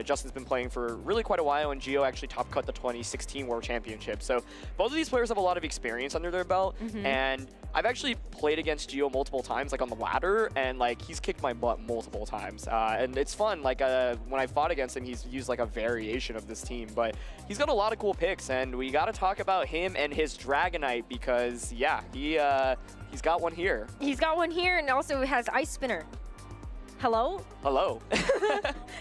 Justin's been playing for really quite a while, and Gio actually top cut the 2016 World Championship. So both of these players have a lot of experience under their belt, and I've actually played against Gio multiple times, like on the ladder, and like he's kicked my butt multiple times. And it's fun. Like when I fought against him, he's used like a variation of this team, but he's got a lot of cool picks, and we got to talk about him and his Dragonite because yeah, he's got one here. He's got one here, and also has Ice Spinner. Hello? Hello.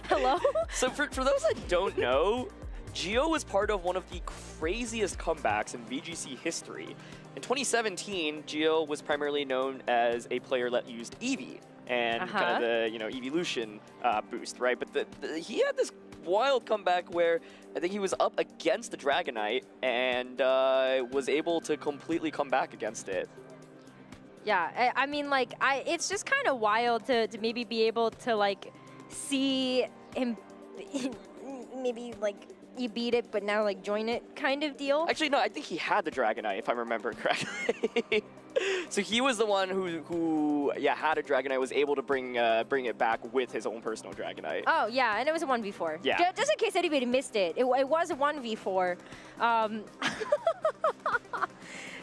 Hello? So for those that don't know, Gio was part of one of the craziest comebacks in VGC history. In 2017, Gio was primarily known as a player that used Eevee and kind of the evolution boost, right? But he had this wild comeback where I think he was up against the Dragonite and was able to completely come back against it. Yeah, I mean, like, it's just kind of wild to maybe be able to, like, see him maybe, like, you beat it, but now, like, join it kind of deal. Actually, no, I think he had the Dragonite, if I remember correctly. So he was the one who had a Dragonite, was able to bring it back with his own personal Dragonite. Oh, yeah, and it was a 1v4. Yeah. Just in case anybody missed it, it was a 1v4.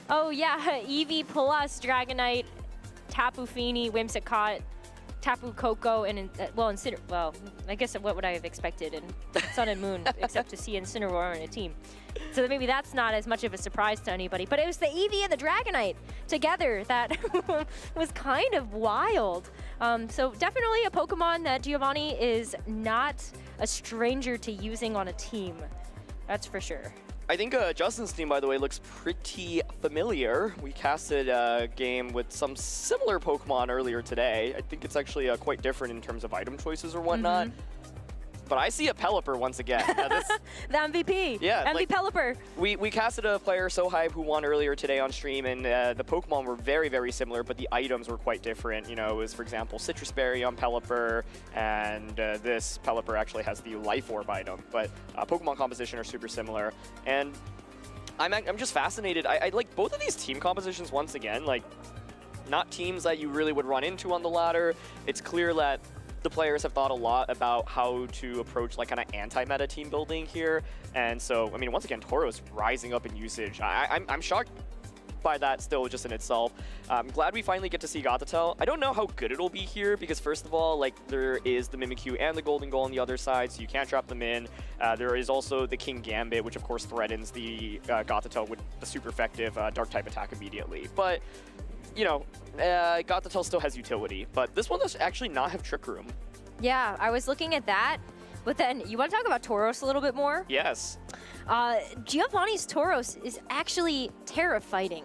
Oh, yeah, Eevee plus Dragonite, Tapu Fini, Whimsicott, Tapu Koko, and, well, I guess what would I have expected in Sun and Moon, except to see Incineroar in a team. So maybe that's not as much of a surprise to anybody. But it was the Eevee and the Dragonite together that was kind of wild. So definitely a Pokemon that Giovanni is not a stranger to using on a team. That's for sure. I think Justin's team, by the way, looks pretty familiar. We casted a game with some similar Pokemon earlier today. I think it's actually quite different in terms of item choices or whatnot. But I see a Pelipper once again. The MVP. Yeah. MVP like, Pelipper. We casted a player, So Hype, who won earlier today on stream, and the Pokemon were very, very similar, but the items were quite different. You know, it was, for example, Citrus Berry on Pelipper, and this Pelipper actually has the Life Orb item. But Pokemon composition are super similar. And I'm just fascinated. I like both of these team compositions once again. Like, not teams that you really would run into on the ladder. It's clear that the players have thought a lot about how to approach like kind of anti-meta team building here. And so, I mean, once again, Tauros rising up in usage. I'm shocked by that still just in itself. I'm glad we finally get to see Gothitelle. I don't know how good it'll be here because first of all, like there is the Mimikyu and the Golden Goal on the other side, so you can't drop them in. There is also the King Gambit, which of course threatens the Gothitelle with the super effective dark type attack immediately. But you know, Gothitelle still has utility, but this one does actually not have Trick Room. Yeah, I was looking at that, but then you want to talk about Tauros a little bit more? Yes. Giovanni's Tauros is actually Terra fighting.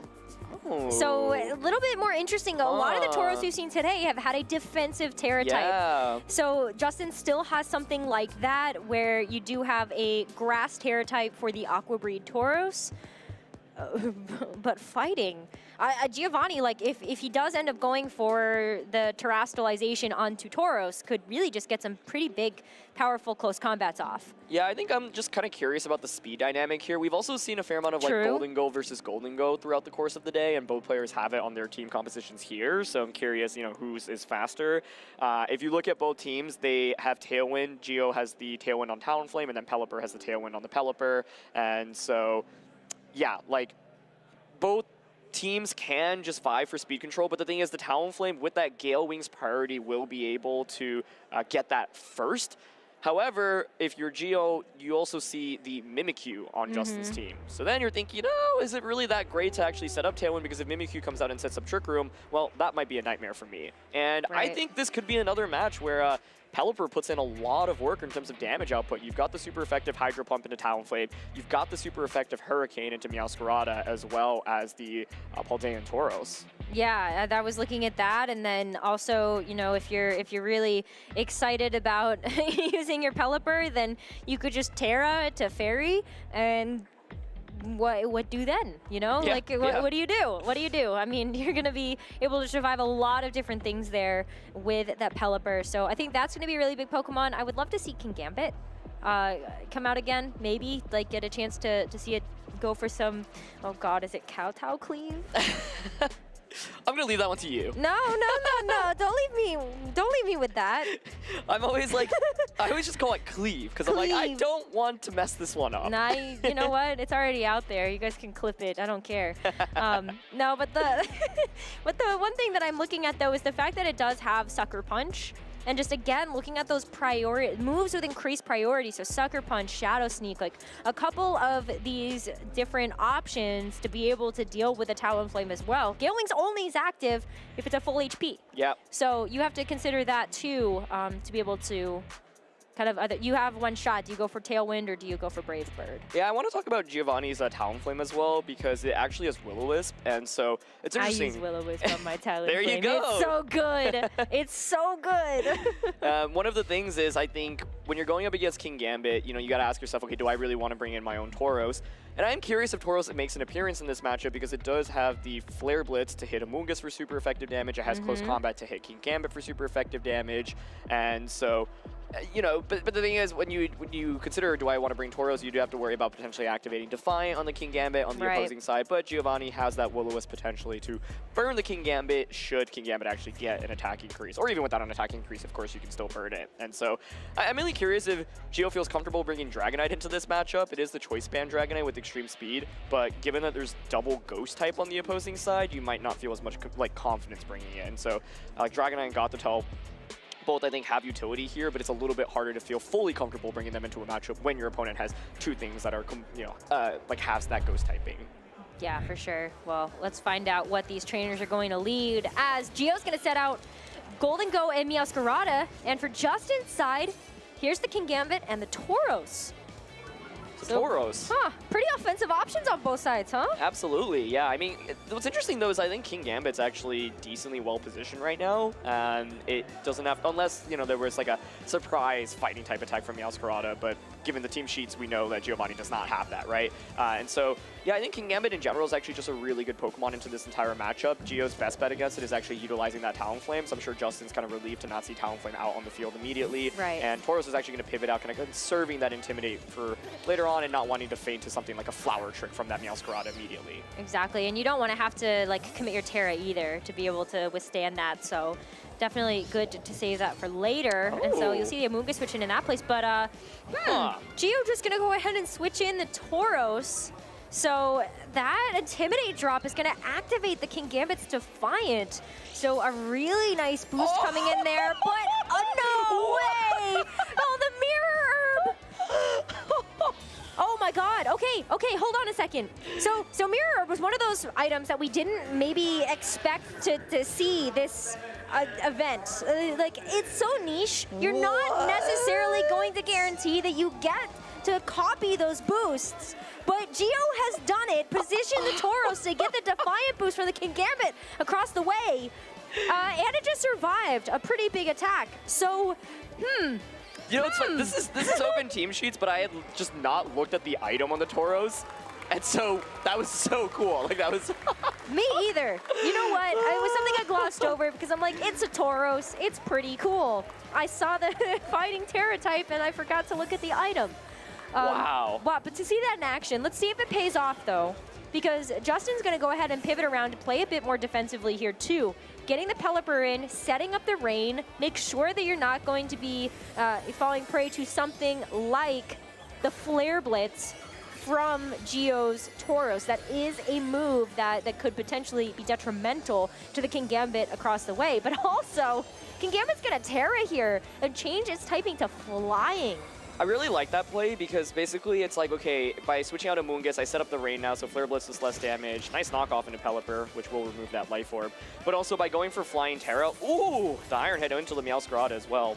Oh. So a little bit more interesting. A lot of the Tauros we've seen today have had a defensive Terra type. So Justin still has something like that where you do have a grass Terra type for the Aqua Breed Tauros. But fighting. Giovanni, like, if he does end up going for the terrestrialization onto Tauros, could really just get some pretty big, powerful close combats off. Yeah, I think I'm just kind of curious about the speed dynamic here. We've also seen a fair amount of like Golden Go versus Golden Go throughout the course of the day, and both players have it on their team compositions here. So I'm curious, you know, whose is faster. If you look at both teams, they have Tailwind. Gio has the Tailwind on Talonflame, and then Pelipper has the Tailwind on the Pelipper. And so, yeah, like both teams can just vie for speed control, but the thing is the Talonflame with that Gale Wings priority will be able to get that first. However, if you're Gio, you also see the Mimikyu on Justin's team. So then you're thinking, oh, is it really that great to actually set up Tailwind? Because if Mimikyu comes out and sets up Trick Room, well, that might be a nightmare for me. And I think this could be another match where Pelipper puts in a lot of work in terms of damage output. You've got the super effective Hydro Pump into Talonflame. You've got the super effective Hurricane into Meowscarada, as well as the Paldean Tauros. Yeah, I was looking at that, and then also, you know, if you're really excited about using your Pelipper, then you could just Terra to Fairy, and what do then? You know, what do you do? What do you do? I mean, you're gonna be able to survive a lot of different things there with that Pelipper. So I think that's gonna be a really big Pokemon. I would love to see King Gambit come out again, maybe like get a chance to see it go for some. Oh God, is it Kowtow Cleave? I'm gonna leave that one to you. No. Don't leave me with that. I'm always like, I always just call it cleave because I'm like, I don't want to mess this one up. Nah, you know what? It's already out there. You guys can clip it. I don't care. No, but the one thing that I'm looking at though is the fact that it does have Sucker Punch. And just again, looking at those moves with increased priority, so Sucker Punch, Shadow Sneak, like a couple of these different options to be able to deal with a Talonflame as well. Gale Wings only is active if it's a full HP. Yeah. So you have to consider that too to be able to kind of, you have one shot. Do you go for Tailwind or do you go for Brave Bird? Yeah, I want to talk about Giovanni's Talonflame as well because it actually has Will-O-Wisp, and so it's interesting. I use Will-O-Wisp on my Talonflame. There you go. It's so good. It's so good. One of the things is, I think, when you're going up against King Gambit, you know, you got to ask yourself, okay, do I really want to bring in my own Tauros? And I'm curious if Tauros makes an appearance in this matchup because it does have the Flare Blitz to hit Amoonguss for super effective damage. It has Close Combat to hit King Gambit for super effective damage. And so, you know, but the thing is, when you consider, do I want to bring Tauros, you do have to worry about potentially activating Defiant on the King Gambit on the opposing side. But Giovanni has that Will-O-Wisp potentially to burn the King Gambit should King Gambit actually get an attack increase. Or even without an attack increase, of course, you can still burn it. And so I'm really curious if Gio feels comfortable bringing Dragonite into this matchup. It is the Choice Band Dragonite with extreme speed, but given that there's double Ghost type on the opposing side, you might not feel as much like confidence bringing it in. So Dragonite and Gothitelle both, I think, have utility here, but it's a little bit harder to feel fully comfortable bringing them into a matchup when your opponent has two things that are, you know, like has that Ghost typing. Yeah, for sure. Well, let's find out what these trainers are going to lead as Gio's going to set out Golden Go and Meowscarada. And for Justin's side, here's the King Gambit and the Tauros. Tauros. Huh, pretty offensive options on both sides, huh? Absolutely, yeah. I mean, what's interesting though is I think King Gambit's actually decently well positioned right now. It doesn't have, unless, you know, there was like a surprise fighting type attack from Meowscarada, but given the team sheets, we know that Giovanni does not have that, right? And so, yeah, I think King Gambit in general is actually just a really good Pokemon into this entire matchup. Gio's best bet against it is actually utilizing that Talonflame, so I'm sure Justin's kind of relieved to not see Talonflame out on the field immediately. Right. And Tauros is actually going to pivot out, kind of conserving that Intimidate for later on and not wanting to feint to something like a Flower Trick from that Meowscarada immediately. Exactly, and you don't want to have to like commit your Terra either to be able to withstand that, so definitely good to save that for later. And so you'll see the Amoonguss switch in that place, but Gio just gonna go ahead and switch in the Tauros. So that Intimidate drop is gonna activate the King Gambit's Defiant. So a really nice boost coming in there, but no way! Oh, the Mirror Herb! Oh my God, okay, hold on a second. So Mirror Herb was one of those items that we didn't maybe expect to see this event. Like, it's so niche, you're not necessarily going to guarantee that you get to copy those boosts. But Gio has done it, positioned the Tauros to get the Defiant boost from the King Gambit across the way. And it just survived a pretty big attack. So, You know, it's fun. This is open team sheets, but I had just not looked at the item on the Tauros. And so that was so cool. Like, that was... Me either. You know what? It was something I glossed over because I'm like, it's a Tauros. It's pretty cool. I saw the fighting Terra type and I forgot to look at the item. Wow. Wow, but to see that in action, let's see if it pays off though. Because Justin's going to go ahead and pivot around to play a bit more defensively here too. Getting the Pelipper in, setting up the rain, make sure that you're not going to be falling prey to something like the Flare Blitz from Gio's Tauros. That is a move that could potentially be detrimental to the King Gambit across the way. But also, King Gambit's going to Terra here and change its typing to Flying. I really like that play because basically it's like, okay, by switching out Amoonguss, I set up the rain now, so Flare Blitz is less damage. Nice knockoff into Pelipper, which will remove that Life Orb. But also by going for Flying Terra, ooh, the Iron Head into the Meowscarada as well.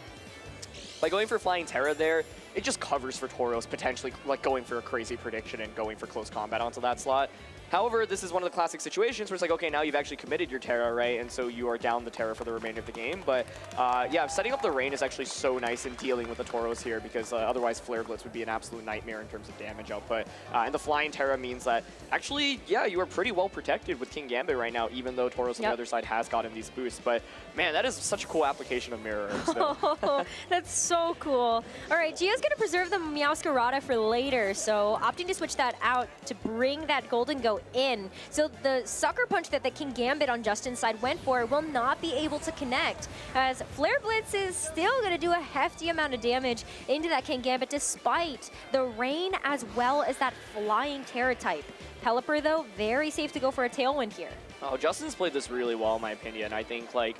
By going for Flying Terra there, it just covers for Tauros potentially like going for a crazy prediction and going for close combat onto that slot. However, this is one of the classic situations where it's like, okay, now you've actually committed your Terra, right? And so you are down the Terra for the remainder of the game. But yeah, setting up the rain is actually so nice in dealing with the Tauros here because otherwise Flare Blitz would be an absolute nightmare in terms of damage output. And the Flying Terra means that actually, yeah, you are pretty well protected with King Gambit right now, even though Tauros on the other side has gotten these boosts. But man, that is such a cool application of Mirror Herbs. Oh, that's so cool. All right, Gio's going to preserve the Meowscarada for later, so opting to switch that out to bring that Golden Go in. So the Sucker Punch that the King Gambit on Justin's side went for will not be able to connect, as Flare Blitz is still going to do a hefty amount of damage into that King Gambit despite the rain as well as that flying Terra type. Pelipper, though, very safe to go for a Tailwind here. Oh, Justin's played this really well, in my opinion. I think, like,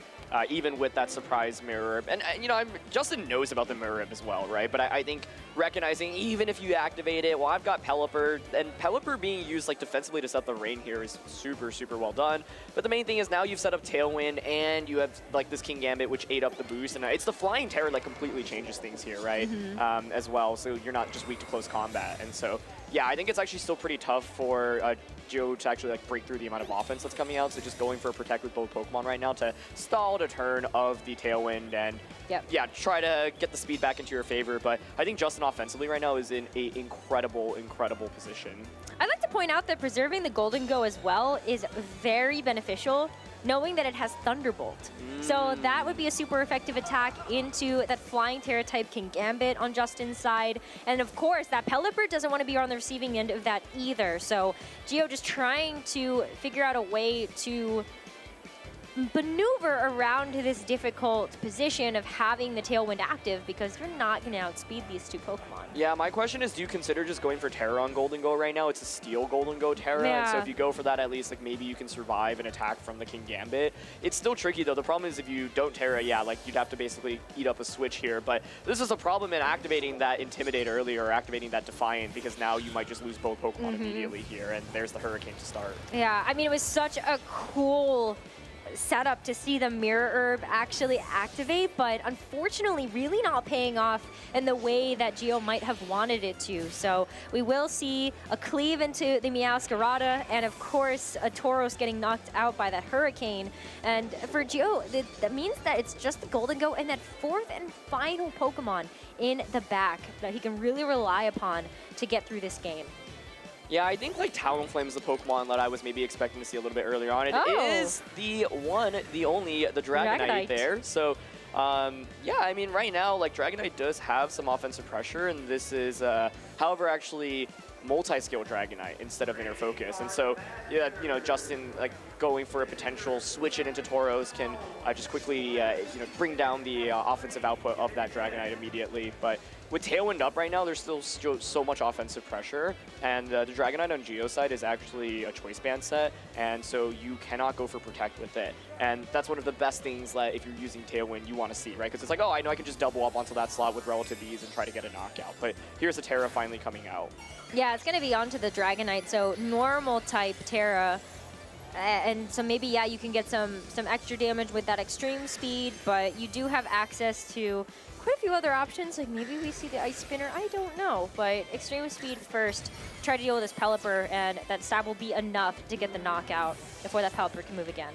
even with that surprise mirror, and you know, Justin knows about the mirror as well, right? But I think recognizing even if you activate it, well, I've got Pelipper, and Pelipper being used like defensively to set the rain here is super, super well done. But the main thing is now you've set up Tailwind, and you have like this King Gambit, which ate up the boost, and it's the Flying Terror that completely changes things here, right? As well, so you're not just weak to close combat, and so yeah, I think it's actually still pretty tough for Gio to actually like break through the amount of offense that's coming out. So just going for a protect with both Pokemon right now to stall a turn of the Tailwind and yeah, try to get the speed back into your favor. But I think Justin offensively right now is in an incredible, incredible position. I'd like to point out that preserving the Golden Go as well is very beneficial, knowing that it has Thunderbolt. So that would be a super effective attack into that Flying Terra type King Gambit on Justin's side. And of course, that Pelipper doesn't want to be on the receiving end of that either. So Gio just trying to figure out a way to maneuver around this difficult position of having the Tailwind active, because you're not going to outspeed these two Pokemon. Yeah, my question is, do you consider just going for Terra on Golden Go right now? It's a Steel Golden Go Terra, and so if you go for that, at least like maybe you can survive an attack from the King Gambit. It's still tricky though. The problem is if you don't Terra, yeah, like you'd have to basically eat up a switch here, but this is a problem in activating that Intimidate earlier or activating that Defiant, because now you might just lose both Pokemon immediately here, and there's the Hurricane to start. Yeah, I mean, it was such a cool setup to see the Mirror Herb actually activate, but unfortunately really not paying off in the way that Gio might have wanted it to. So we will see a cleave into the Meowscarada, and of course a Tauros getting knocked out by that Hurricane. And for Gio, that means that it's just the Golden Go and that fourth and final Pokemon in the back that he can really rely upon to get through this game. Yeah, I think like Talonflame is the Pokemon that I was maybe expecting to see a little bit earlier on. It is the one, the only, the Dragonite there. So, yeah, I mean, right now, like Dragonite does have some offensive pressure, and this is, however, actually multi-skill Dragonite instead of Inner Focus. And so, yeah, you know, Justin, like, going for a potential switch it into Tauros can just quickly, you know, bring down the offensive output of that Dragonite immediately. But with Tailwind up right now, there's still so much offensive pressure, and the Dragonite on Geo's side is actually a Choice Band set, and so you cannot go for Protect with it. And that's one of the best things that if you're using Tailwind, you want to see, right? Because it's like, oh, I know I can just double up onto that slot with relative ease and try to get a knockout. But here's the Terra finally coming out. Yeah, it's going to be onto the Dragonite, so normal type Terra. And so maybe, yeah, you can get some extra damage with that extreme speed, but you do have access to quite a few other options. Like maybe we see the Ice Spinner, I don't know. But extreme speed first, try to deal with this Pelipper, and that stab will be enough to get the knockout before that Pelipper can move again.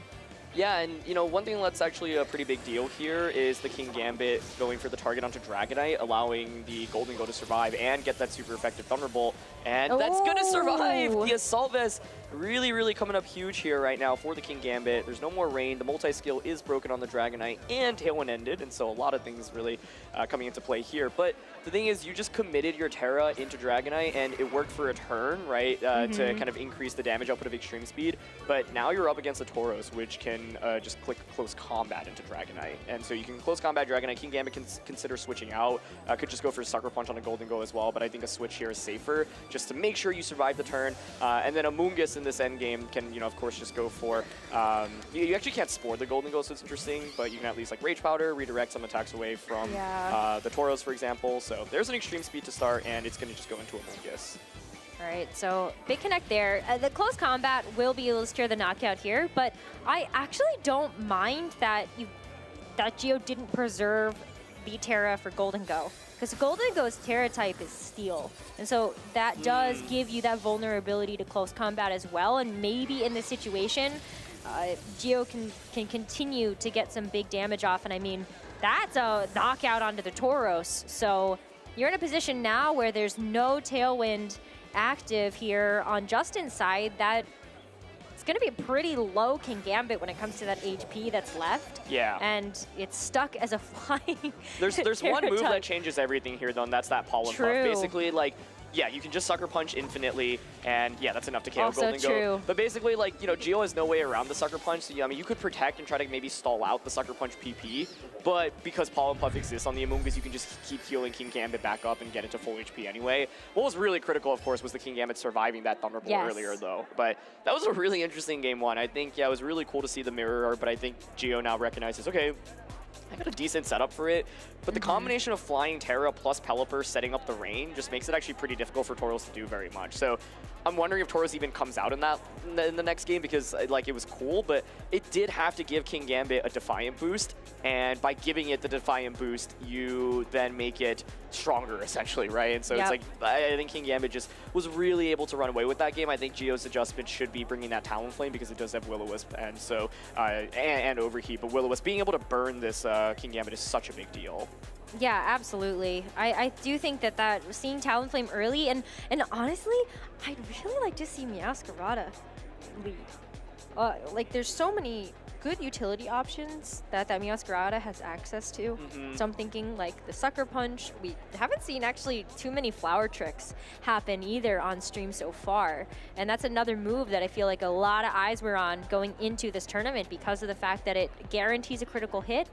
Yeah, and you know, one thing that's actually a pretty big deal here is the King Gambit going for the target onto Dragonite, allowing the Golden Go to survive and get that super effective Thunderbolt, and that's gonna survive! The Assault Vest really, really coming up huge here right now for the King Gambit. There's no more rain, the multi-skill is broken on the Dragonite, and Tailwind ended, and so a lot of things really coming into play here. But the thing is, you just committed your Terra into Dragonite, and it worked for a turn, right, to kind of increase the damage output of Extreme Speed, but now you're up against a Tauros, which can just click Close Combat into Dragonite. And so you can Close Combat Dragonite. King Gambit can consider switching out. Could just go for a Sucker Punch on a Golden Go as well, but I think a switch here is safer, just to make sure you survive the turn. And then Amoonguss in this end game can, you know, of course, just go for... you actually can't Spore the Golden Go, so it's interesting, but you can at least like Rage Powder, redirect some attacks away from the Tauros, for example. So there's an Extreme Speed to start, and it's going to just go into Amoonguss. All right, so big connect there. The close combat will be able to secure the knockout here, but I actually don't mind that Gio didn't preserve the Terra for Golden Go, because Golden Go's Terra type is Steel, and so that does give you that vulnerability to close combat as well. And maybe in this situation, Gio can continue to get some big damage off, and I mean that's a knockout onto the Tauros. So you're in a position now where there's no Tailwind active here on Justin's side, that it's going to be a pretty low King Gambit when it comes to that HP that's left. Yeah. And it's stuck as a flying There's one move that changes everything here, though, and that's that Pollen Puff. Basically, like, yeah, you can just Sucker Punch infinitely, and yeah, that's enough to KO Also Golden true. Go. But basically, like, you know, Geo has no way around the Sucker Punch, so, I mean, you could protect and try to maybe stall out the Sucker Punch PP, but because Pollen Puff exists on the Amoonguss, you can just keep healing King Gambit back up and get it to full HP anyway. What was really critical, of course, was the King Gambit surviving that Thunderbolt earlier, though. But that was a really interesting game one. I think, yeah, it was really cool to see the mirror, but I think Geo now recognizes, okay, I got a decent setup for it, but the combination of Flying Terra plus Pelipper setting up the rain just makes it actually pretty difficult for Tauros to do very much. So I'm wondering if Tauros even comes out in the next game, because like it was cool, but it did have to give King Gambit a Defiant boost, and by giving it the Defiant boost, you then make it stronger essentially, right? And so it's like, I think King Gambit just was really able to run away with that game. I think Geo's adjustment should be bringing that Talonflame, because it does have Will-O-Wisp, and so and Overheat, but Will-O-Wisp being able to burn this King Gambit is such a big deal. Yeah, absolutely. I do think that seeing Talonflame early, and honestly, I'd really like to see Meowscarada lead. Like, there's so many good utility options that Meowscarada has access to. So I'm thinking like the Sucker Punch. We haven't seen actually too many flower tricks happen either on stream so far. And that's another move that I feel like a lot of eyes were on going into this tournament, because of the fact that it guarantees a critical hit.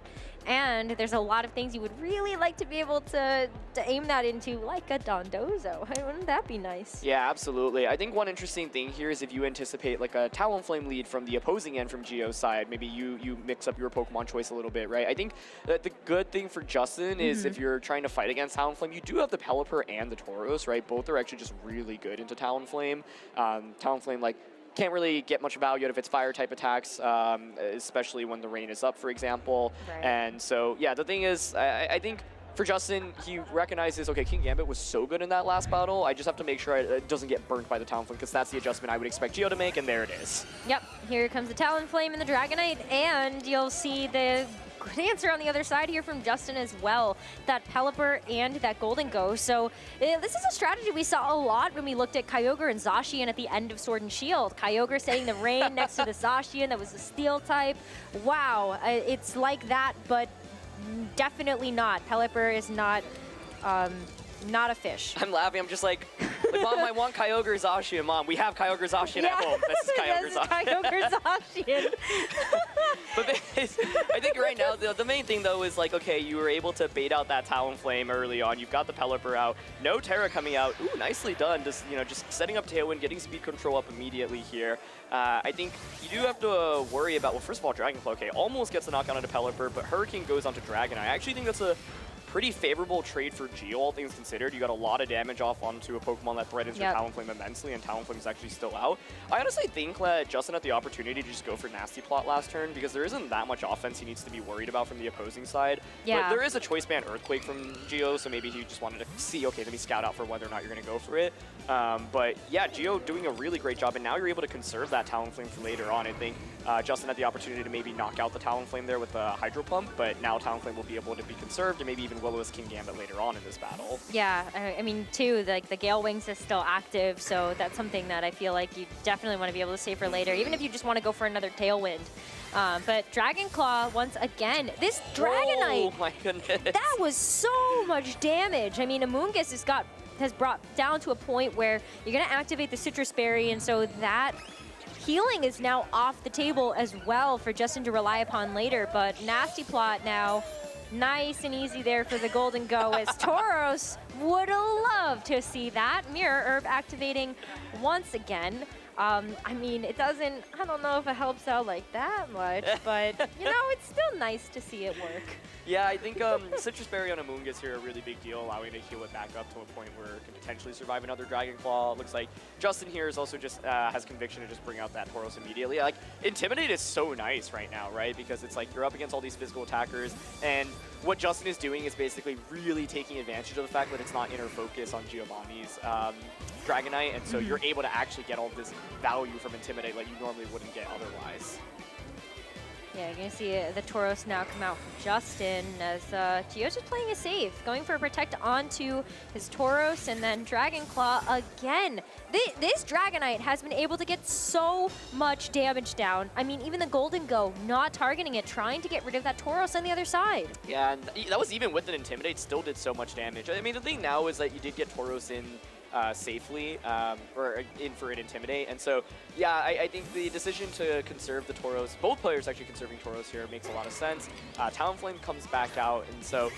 And there's a lot of things you would really like to be able to aim that into, like a Dondozo. Wouldn't that be nice? Yeah, absolutely. I think one interesting thing here is if you anticipate like a Talonflame lead from the opposing end from Geo's side, maybe you mix up your Pokemon choice a little bit, right? I think that the good thing for Justin is if you're trying to fight against Talonflame, you do have the Pelipper and the Tauros, right? Both are actually just really good into Talonflame. Talonflame, like, can't really get much value out of its fire type attacks, especially when the rain is up, for example. Right. And so, yeah, the thing is, I think for Justin, he recognizes, okay, King Gambit was so good in that last battle, I just have to make sure it doesn't get burnt by the Talonflame, because that's the adjustment I would expect Geo to make, and there it is. Yep, here comes the Talonflame and the Dragonite, and you'll see the good answer on the other side here from Justin as well. That Pelipper and that Golden Go. So this is a strategy we saw a lot when we looked at Kyogre and Zacian at the end of Sword and Shield. Kyogre setting the rain next to the Zacian that was a steel type. Wow, it's like that, but definitely not. Pelipper is not a fish. I'm laughing. I'm just like Mom, I want Kyogre Zacian. Mom, we have Kyogre Zacian at home. This is Kyogre Zacian. But I think right now, the main thing, though, is like, okay, you were able to bait out that Talonflame early on. You've got the Pelipper out. No Terra coming out. Ooh, nicely done. Just, you know, just setting up Tailwind, getting speed control up immediately here. I think you do have to worry about, well, first of all, Dragonfly, okay, almost gets the knockdown onto Pelipper, but Hurricane goes onto Dragonite. I actually think that's a pretty favorable trade for Geo, all things considered. You got a lot of damage off onto a Pokemon that threatens your Talonflame immensely, and Talonflame is actually still out. I honestly think that Justin had the opportunity to just go for Nasty Plot last turn, because there isn't that much offense he needs to be worried about from the opposing side. But there is a Choice Band Earthquake from Geo, so maybe he just wanted to see, okay, let me scout out for whether or not you're going to go for it. But yeah, Geo doing a really great job, and now you're able to conserve that Talonflame for later on. I think Justin had the opportunity to maybe knock out the Talonflame there with the Hydro Pump, but now Talonflame will be able to be conserved, and maybe even Will-O-Wisp King Gambit later on in this battle. Yeah, I mean, too, like the Gale Wings is still active, so that's something that I feel like you definitely want to be able to save for later, even if you just want to go for another Tailwind. But Dragon Claw, once again, this Dragonite, oh my goodness, that was so much damage. I mean, Amoonguss has brought down to a point where you're going to activate the Citrus Berry, and so that healing is now off the table as well for Justin to rely upon later. But Nasty Plot now, nice and easy there for the Golden Go, as Tauros would love to see that. Mirror Herb activating once again. I mean, I don't know if it helps out like that much, but, you know, it's still nice to see it work. Yeah, I think Citrus Berry on Amoonguss here a really big deal, allowing it to heal it back up to a point where it can potentially survive another Dragon Claw. It looks like Justin here is also just has conviction to just bring out that Tauros immediately. Like, Intimidate is so nice right now, right? Because it's like you're up against all these physical attackers, and what Justin is doing is basically really taking advantage of the fact that it's not inner focus on Giovanni's Dragonite, and so you're able to actually get all this value from Intimidate that you normally wouldn't get otherwise. Yeah, you're going to see the Tauros now come out from Justin, as Geo's just playing it safe, going for a Protect onto his Tauros, and then Dragon Claw again. This Dragonite has been able to get so much damage down. I mean, even the Golden Go not targeting it, trying to get rid of that Tauros on the other side. Yeah, and that was even with an Intimidate, still did so much damage. I mean, the thing now is that you did get Tauros in safely or in for an Intimidate. And so, yeah, I think the decision to conserve the Tauros, both players actually conserving Tauros here, makes a lot of sense. Talonflame comes back out, and so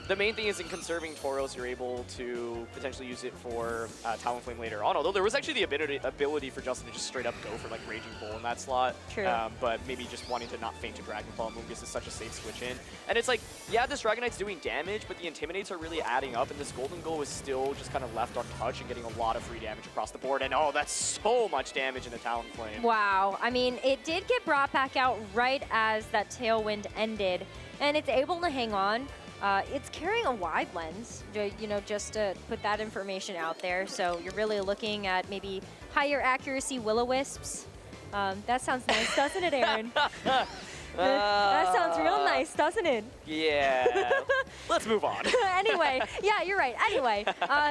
the main thing is in conserving Tauros, you're able to potentially use it for Talonflame later on. Although there was actually the ability for Justin to just straight up go for like Raging Bull in that slot. True. But maybe just wanting to not feint to Dragon Claw Moongus is such a safe switch in. And it's like, yeah, this Dragonite's doing damage, but the Intimidates are really adding up, and this Golden Goal is still just kind of left untouched and getting a lot of free damage across the board. And oh, that's so much damage in the Talonflame. Wow. I mean, it did get brought back out right as that Tailwind ended, and it's able to hang on. It's carrying a wide lens, you know, just to put that information out there. So you're really looking at maybe higher accuracy Will-O-Wisps. That sounds nice, doesn't it, Aaron? That sounds real nice, doesn't it? Yeah. Let's move on. Anyway, yeah, you're right. Anyway,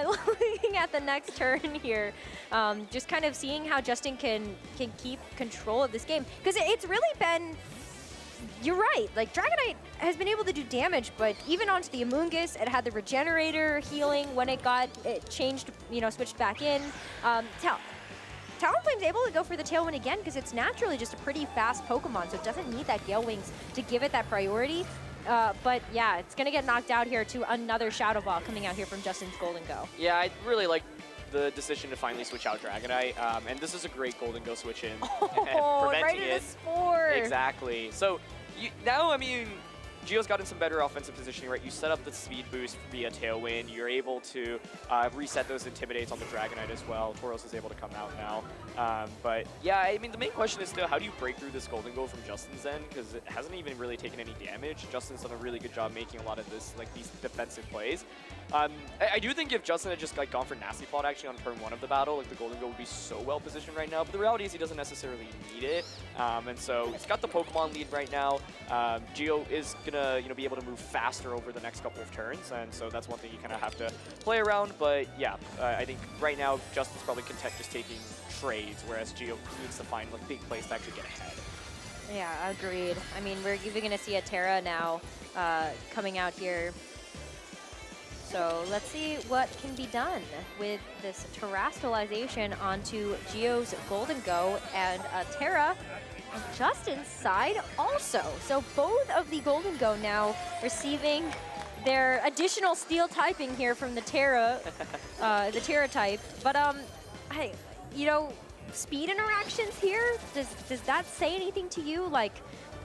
looking at the next turn here, just kind of seeing how Justin can keep control of this game. Because it's really been... You're right, like Dragonite has been able to do damage, but even onto the Amoonguss, it had the Regenerator healing when it changed, you know, switched back in. Talonflame's able to go for the Tailwind again because it's naturally just a pretty fast Pokemon, so it doesn't need that Gale Wings to give it that priority. But yeah, it's gonna get knocked out here to another Shadow Ball coming out here from Justin's Golden Go. Yeah, I really like the decision to finally switch out Dragonite, and this is a great Golden Go switch in. Oh, right in the Spore! Exactly. So now, I mean, Gio's gotten some better offensive positioning, right? You set up the speed boost via Tailwind. You're able to reset those Intimidates on the Dragonite as well. Tauros is able to come out now. But yeah, I mean, the main question is still, how do you break through this Golden Goal from Justin's end? Because it hasn't even really taken any damage. Justin's done a really good job making a lot of this, like these defensive plays. I do think if Justin had just like gone for Nasty Plot actually on turn 1 of the battle, like the Golden Goal would be so well positioned right now. But the reality is he doesn't necessarily need it. And so he's got the Pokemon lead right now. Gio is gonna, you know, be able to move faster over the next couple of turns, and so that's one thing you kind of have to play around. But yeah, I think right now Justin's probably content just taking trades, whereas Gio needs to find like big plays to actually get ahead. Yeah, agreed. I mean, we're even gonna see a Terra now coming out here. So let's see what can be done with this terastallization onto Gio's Golden Go, and Terra on Justin's side also. So both of the Golden Go now receiving their additional steel typing here from the Terra type. But you know, speed interactions here, does that say anything to you? Like,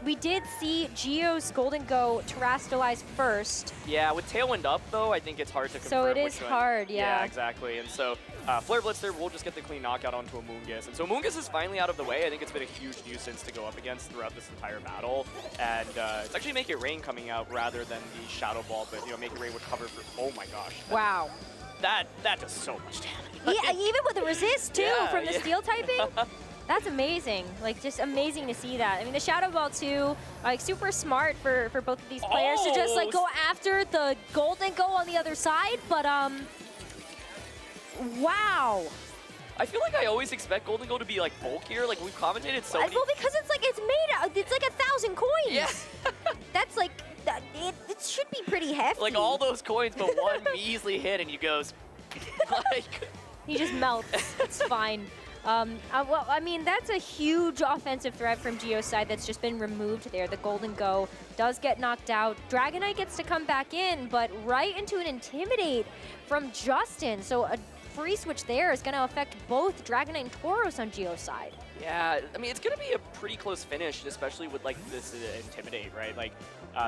we did see Gio's Golden Go terastallize first. Yeah, with Tailwind up, though, I think it's hard to confirm. So it is hard, yeah. Yeah, exactly. And so Flare Blitzer will just get the clean knockout onto Amoonguss. And so Amoonguss is finally out of the way. I think it's been a huge nuisance to go up against throughout this entire battle. And it's actually Make It Rain coming out rather than the Shadow Ball, but, you know, Make It Rain would cover for... Oh, my gosh. Wow. That does so much damage. Yeah, even with the resist, too, from the yeah. steel typing. That's amazing. Like, just amazing to see that. I mean, the Shadow Ball, too, like, super smart for both of these players to just, like, go after the Golden Go on the other side. But, wow. I feel like I always expect Golden Go to be, like, bulkier. Like, we've commentated so many... Well, because it's, like, it's made out, it's, like, 1,000 coins. Yeah. That's, like, it should be pretty hefty. Like, all those coins, but one measly hit, and he goes... like... He just melts. It's fine. Well, I mean, that's a huge offensive threat from Gio's side that's just been removed there. The Golden Go does get knocked out. Dragonite gets to come back in, but right into an Intimidate from Justin. So a free switch there is going to affect both Dragonite and Tauros on Gio's side. Yeah, I mean, it's going to be a pretty close finish, especially with, like, this Intimidate, right? Like,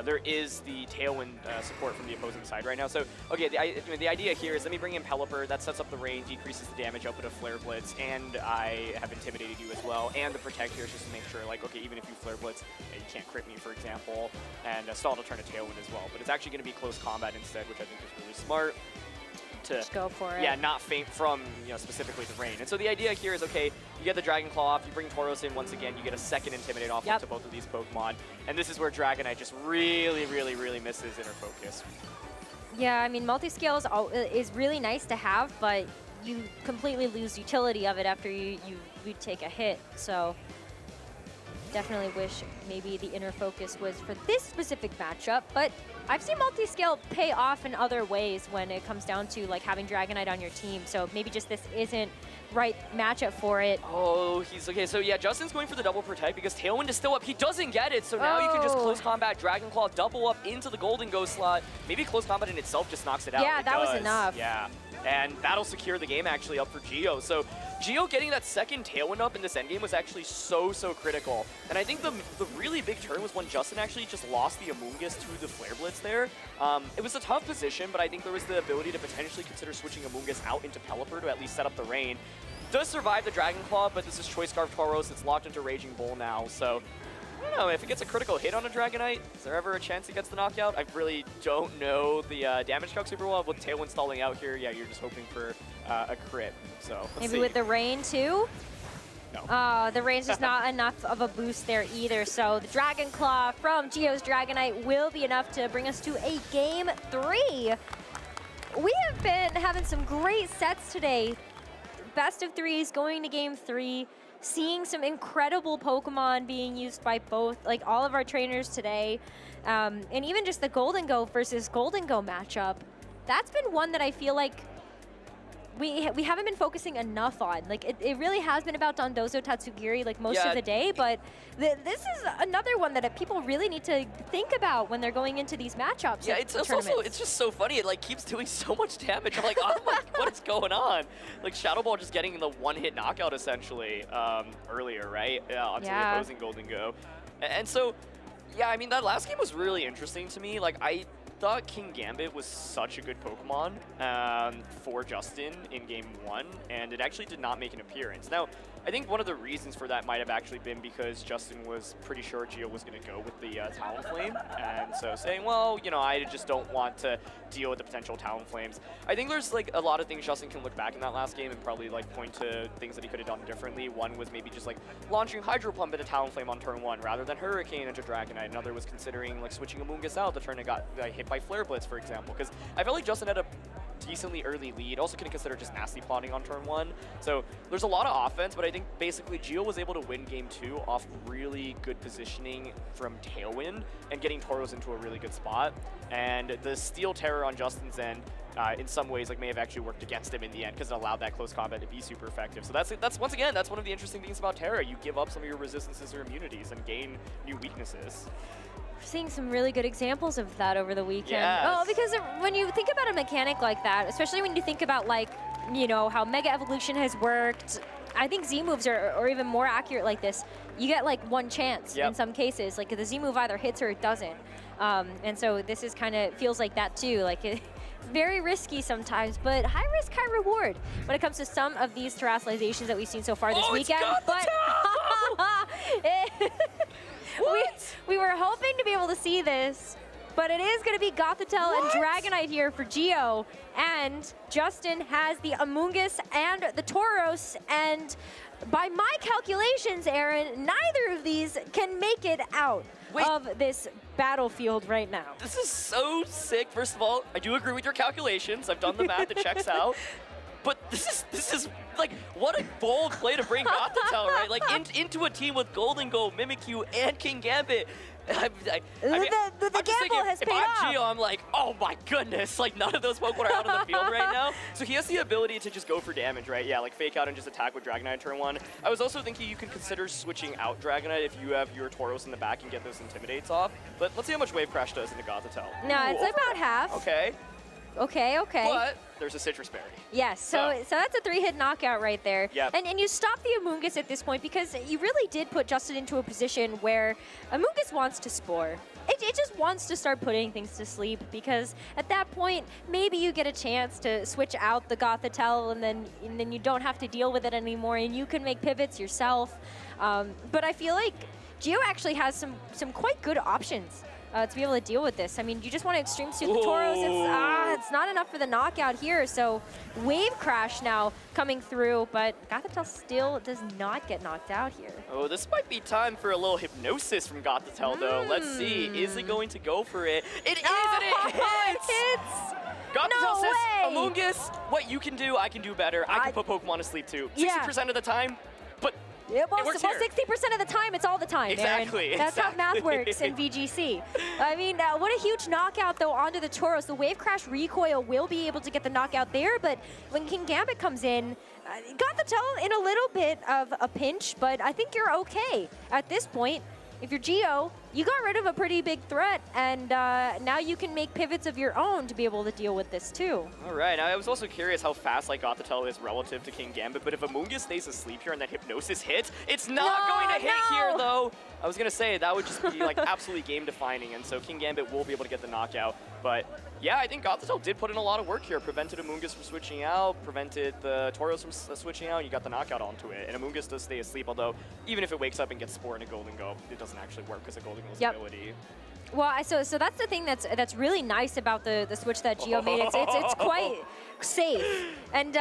there is the Tailwind support from the opposing side right now. So, okay, the idea here is let me bring in Pelipper. That sets up the rain, decreases the damage output of Flare Blitz, and I have intimidated you as well. And the Protect here is just to make sure, like, okay, even if you Flare Blitz, you can't crit me, for example, and stall to turn a Tailwind as well. But it's actually going to be close combat instead, which I think is really smart. To just go for it. Yeah, not faint from, you know, specifically the rain. And so the idea here is, okay, you get the Dragon Claw off, you bring Tauros in once again, you get a second Intimidate off onto both of these Pokemon. And this is where Dragonite just really, really, really misses inner focus. Yeah, I mean, multi-scale is really nice to have, but you completely lose utility of it after you take a hit. So definitely wish maybe the inner focus was for this specific matchup, but I've seen multi-scale pay off in other ways when it comes down to like having Dragonite on your team, so maybe just this isn't right matchup for it. Oh, he's okay. So yeah, Justin's going for the double protect because Tailwind is still up. He doesn't get it, so now you can just close combat Dragon Claw, double up into the Golden Ghost slot. Maybe close combat in itself just knocks it out. Yeah, that was enough. Yeah, and that'll secure the game actually up for Geo. So Geo getting that second Tailwind up in this endgame was actually so critical. And I think the really big turn was when Justin actually just lost the Amoonguss to the Flare Blitz there. It was a tough position, but I think there was the ability to potentially consider switching Amoonguss out into Pelipper to at least set up the rain. Does survive the Dragon Claw, but this is Choice Scarf Tauros. It's locked into Raging Bull now, so I don't know, if it gets a critical hit on a Dragonite, is there ever a chance it gets the knockout? I really don't know the damage calc super well. With Tailwind stalling out here, yeah, you're just hoping for a crit, so let's Maybe see. with the rain too? No. The rain's just not enough of a boost there either, so the Dragon Claw from Geo's Dragonite will be enough to bring us to a Game 3. We have been having some great sets today. Best of threes going to Game 3, seeing some incredible Pokemon being used by both, like all of our trainers today, and even just the Golden Go versus Golden Go matchup. That's been one that I feel like we haven't been focusing enough on. Like it really has been about Dondozo Tatsugiri like most of the day, but this is another one that people really need to think about when they're going into these matchups. Yeah, it's also, it's just so funny. It like keeps doing so much damage. I'm like, oh my, what is going on? Like Shadow Ball just getting the one-hit knockout essentially earlier, right? Yeah, onto the opposing Golden Go. And so, yeah, I mean, that last game was really interesting to me. Like, I thought King Gambit was such a good Pokemon for Justin in Game 1, and it actually did not make an appearance. Now, I think one of the reasons for that might have actually been because Justin was pretty sure Geo was going to go with the Talonflame, and so saying, well, you know, I just don't want to deal with the potential Talonflames. I think there's like a lot of things Justin can look back in that last game and probably like point to things that he could have done differently. One was maybe just like launching Hydro Pump into Talonflame on turn 1 rather than Hurricane into Dragonite. Another was considering like switching Amoonguss out the turn it got hit by Flare Blitz, for example, because I felt like Justin had a decently early lead. Also can consider just nasty plotting on turn 1. So there's a lot of offense, but I think basically Geo was able to win Game 2 off really good positioning from Tailwind and getting Tauros into a really good spot. And the Steel Terror on Justin's end, in some ways, like may have actually worked against him in the end because it allowed that close combat to be super effective. So that's once again, that's one of the interesting things about Terra. You give up some of your resistances or immunities and gain new weaknesses. Seeing some really good examples of that over the weekend. Yes. Oh, because when you think about a mechanic like that, especially when you think about like, you know, how Mega Evolution has worked, I think Z moves are even more accurate like this. You get like one chance in some cases. Like the Z move either hits or it doesn't. And so this is kind of feels like that too. Like it's very risky sometimes, but high risk, high reward when it comes to some of these terrestrializations that we've seen so far this weekend. But we were hoping to be able to see this, but it is going to be Gothitelle and Dragonite here for Geo, and Justin has the Amoonguss and the Tauros, and by my calculations, Aaron, neither of these can make it out of this battlefield right now. This is so sick. First of all, I do agree with your calculations. I've done the math, it checks out. But this is like, what a bold play to bring Gothitelle, right? Like into a team with Golden Go, Mimikyu, and King Gambit. The gamble has paid off. If I'm Geo, I'm like, oh my goodness, like none of those Pokemon are out on the field right now. So he has the ability to just go for damage, right? Yeah, like fake out and just attack with Dragonite turn 1. I was also thinking you could consider switching out Dragonite if you have your Tauros in the back and get those Intimidates off. But let's see how much Wave Crash does into Gothitelle. No, it's about half. Okay. Okay. But there's a Citrus Berry. Yes, so that's a 3-hit knockout right there. Yep. And you stop the Amoonguss at this point because you really did put Justin into a position where Amoonguss wants to Spore. It just wants to start putting things to sleep because at that point, maybe you get a chance to switch out the Gothitelle and then you don't have to deal with it anymore and you can make pivots yourself. But I feel like Geo actually has some quite good options to be able to deal with this. I mean, you just want to Extreme Suit the Tauros. It's not enough for the knockout here, so Wave Crash now coming through, but Gothitelle still does not get knocked out here. Oh, this might be time for a little Hypnosis from Gothitelle, though. Let's see. Is it going to go for it? It is, and it hits! It hits! Gothitelle says, Amoonguss, what you can do, I can do better. I can put Pokemon to sleep, too. 60% of the time, but Yeah, well, It works 60% here. of the time, it's all the time, Exactly. Aaron. That's how math works in VGC. I mean, what a huge knockout, though, onto the Tauros. The Wave Crash recoil will be able to get the knockout there, but when King Gambit comes in, got the tell in a little bit of a pinch, but I think you're okay at this point. If you're Geo, you got rid of a pretty big threat, and now you can make pivots of your own to be able to deal with this too. All right, I was also curious how fast like Gothitelle is relative to King Gambit, but if Amoonguss stays asleep here and that Hypnosis hits, it's not going to hit here though. I was gonna say that would just be like absolutely game defining, and so King Gambit will be able to get the knockout. But yeah, I think Gothitelle did put in a lot of work here. Prevented Amoonguss from switching out, prevented the Tauros from switching out, and you got the knockout onto it. And Amoonguss does stay asleep, although even if it wakes up and gets Spore in a Golden Go, it doesn't actually work because of Golden Go's ability. Well, so that's the thing that's really nice about the switch that Geo made. It's quite safe, and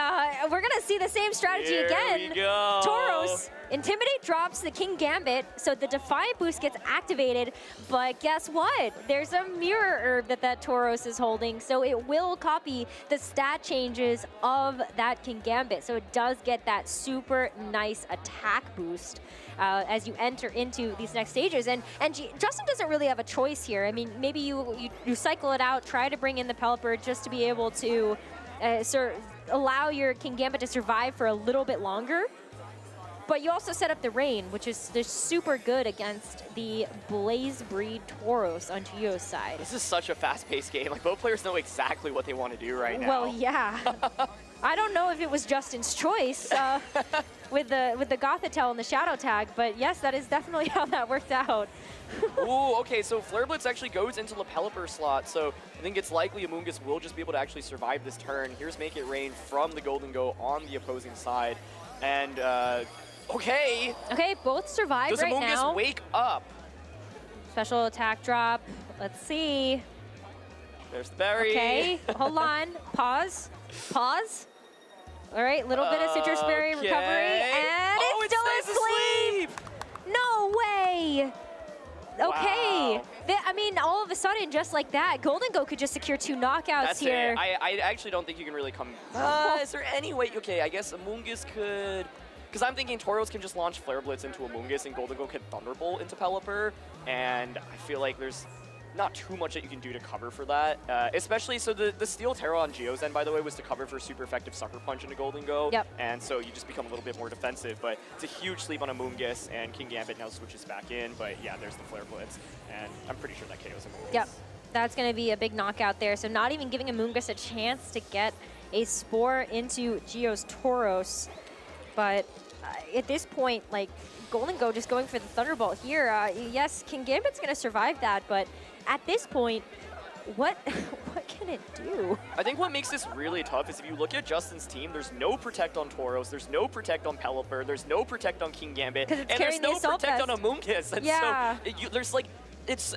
we're gonna see the same strategy again. Here we go. Tauros, Intimidate drops the King Gambit, so the Defiant boost gets activated. But guess what? There's a Mirror Herb that Tauros is holding, so it will copy the stat changes of that King Gambit. So it does get that super nice attack boost as you enter into these next stages. And Justin doesn't really have a choice here. I mean, maybe you cycle it out, try to bring in the Pelipper just to be able to allow your King Gambit to survive for a little bit longer. But you also set up the Rain, which is super good against the Blaze Breed Tauros on Geo's side. This is such a fast-paced game. Like, both players know exactly what they want to do right now. Well, yeah. I don't know if it was Justin's choice with the Gothitelle and the Shadow Tag, but yes, that is definitely how that worked out. Ooh, okay, so Flare Blitz actually goes into the Pelipper slot, so I think it's likely Amoonguss will just be able to actually survive this turn. Here's Make It Rain from the Golden Go on the opposing side, and okay. Okay, both survive right now. Does Amoonguss wake up? Special attack drop. Let's see. There's the berry. Okay, hold on. Pause. Pause. All right, little bit of Citrus Berry recovery, and it's still asleep. No way. Okay. Wow. I mean, all of a sudden, just like that, Golden Go could just secure 2 knockouts here. I actually don't think you can really come. Is there any way? Okay, I guess Amoonguss could. Because I'm thinking Tauros can just launch Flare Blitz into Amoonguss and Golden Go can Thunderbolt into Pelipper, and I feel like there's not too much that you can do to cover for that. Especially, so the Steel Terror on Geo's end, by the way, was to cover for super effective Sucker Punch into Golden Go. Yep. And so you just become a little bit more defensive, but it's a huge sleep on Amoonguss, and King Gambit now switches back in, but yeah, there's the Flare Blitz, and I'm pretty sure that KO's Amoonguss. Yep. That's going to be a big knockout there, so not even giving Amoonguss a chance to get a Spore into Geo's Tauros, but at this point, like, Golden Go just going for the Thunderbolt here. Yes, King Gambit's going to survive that, but at this point, what can it do? I think what makes this really tough is if you look at Justin's team, there's no Protect on Tauros, there's no Protect on Pelipper, there's no Protect on King Gambit, and there's no Protect on Amoonguss. And yeah. So there's like, it's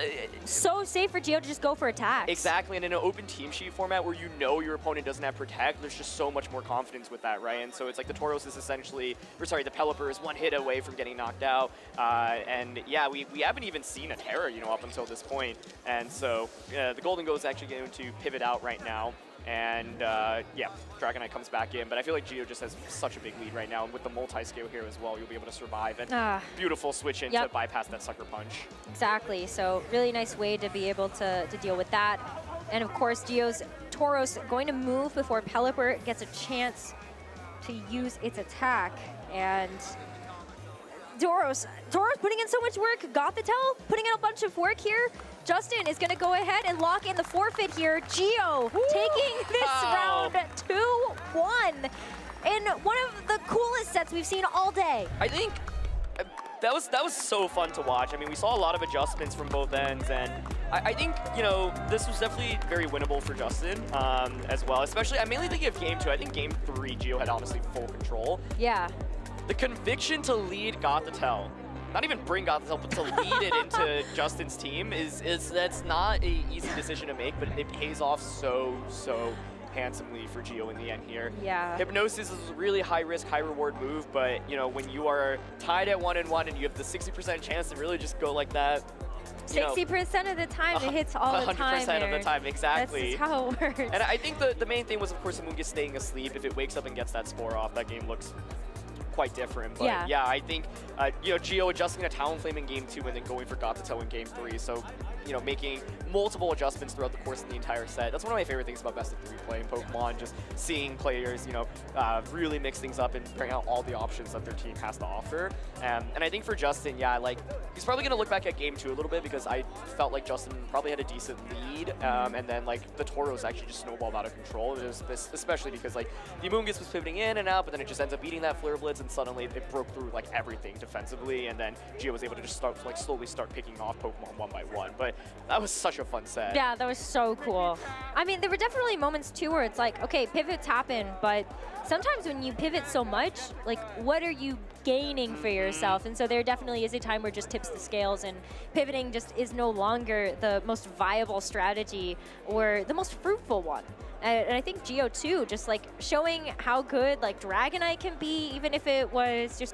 so safe for Geo to just go for attacks. Exactly, and in an open team sheet format where you know your opponent doesn't have Protect, there's just so much more confidence with that, right? And so it's like the Tauros is essentially, or sorry, the Pelipper is 1 hit away from getting knocked out. And yeah, we haven't even seen a Terror, you know, up until this point. And so the Golden Go is actually going to pivot out right now. And yeah, Dragonite comes back in, but I feel like Geo just has such a big lead right now, and with the multi-scale here as well, you'll be able to survive, and beautiful switch in to bypass that Sucker Punch. Exactly, so really nice way to be able to deal with that. And of course, Geo's Tauros going to move before Pelipper gets a chance to use its attack, and Tauros putting in so much work. Gothitelle putting in a bunch of work here. Justin is going to go ahead and lock in the forfeit here. Geo taking this round 2-1 in one of the coolest sets we've seen all day. I think that was so fun to watch. I mean, we saw a lot of adjustments from both ends, and I think, you know, this was definitely very winnable for Justin as well. Especially, I'm mainly thinking of Game 2. I think Game 3, Geo had honestly full control. Yeah. The conviction to lead Gothitelle, not even bring Gothitelle, but to lead it into Justin's team that's not an easy decision to make, but it pays off so handsomely for Geo in the end here. Yeah. Hypnosis is a really high risk, high reward move, but you know, when you are tied at 1-1 and you have the 60% chance to really just go like that, 60% of the time it hits all the time. 100% of the time, exactly. That's how it works. And I think the main thing was, of course, Amoonguss staying asleep. If it wakes up and gets that Spore off, that game looks quite different. But yeah, I think, you know, Gio adjusting to Talon Flame in Game 2 and then going for Gato in Game 3. So, you know, making multiple adjustments throughout the course of the entire set. That's one of my favorite things about Best of 3 play in Pokemon, just seeing players, you know, really mix things up and bring out all the options that their team has to offer. And I think for Justin, yeah, like, he's probably going to look back at Game 2 a little bit because I felt like Justin probably had a decent lead, and then, like, the Tauros actually just snowballed out of control, especially because, like, the Amoonguss was pivoting in and out, but then it just ends up beating that Flare Blitz, and suddenly it broke through, like, everything defensively, and then Gio was able to just start, like, slowly start picking off Pokemon one by one. But that was such a fun set. Yeah, that was so cool. I mean, there were definitely moments, too, where it's like, okay, pivots happen, but sometimes when you pivot so much, like, what are you gaining for yourself? And so there definitely is a time where it just tips the scales, and pivoting just is no longer the most viable strategy or the most fruitful one. And I think Gio, too, just, like, showing how good, like, Dragonite can be, even if it was just